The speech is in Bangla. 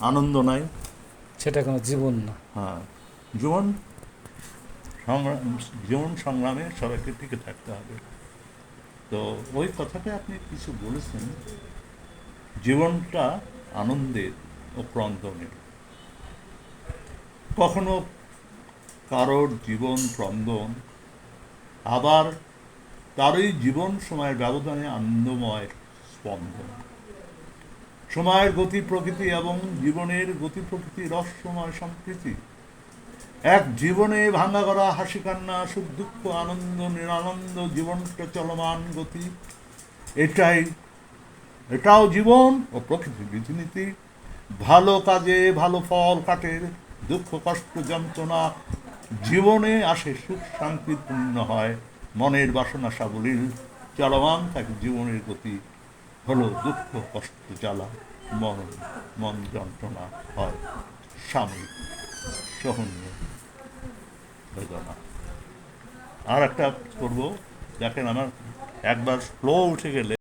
আনন্দ নাই, সেটা কোনো জীবন না। হ্যাঁ, জীবন সংগ্রাম, জীবন সংগ্রামে সবাইকে টিকে থাকতে হবে। তো ওই কথাটা আপনি কিছু বলেছেন, জীবনটা আনন্দের ও ক্রন্দনের। কখনো কারোর জীবন ক্রন্দন, আবার তারই জীবন সময়ের ব্যবধানে আনন্দময় স্পন্দন। সময়ের গতি প্রকৃতি এবং জীবনের গতি প্রকৃতি রহস্যময় সম্প্রীতি। এক জীবনে ভাঙা করা হাসি কান্না সুখ দুঃখ আনন্দ নিরানন্দ, জীবনটা চলমান গতি। এটাই, এটাও জীবন ও প্রকৃতির রীতিনীতি। ভালো কাজে ভালো ফল কাটে, দুঃখ কষ্ট যন্ত্রণা জীবনে আসে, সুখ শান্তি পূর্ণ হয়, মনের বাসনা সাবলীল, চলমান থাকে জীবনের গতি। হলো দুঃখ কষ্ট জ্বালা, মরণ মন যন্ত্রণা হয় সাময়িক সহনীয় বেদনা। আর একটা করবো, দেখেন আমার একবার ফ্লো উঠে গেলে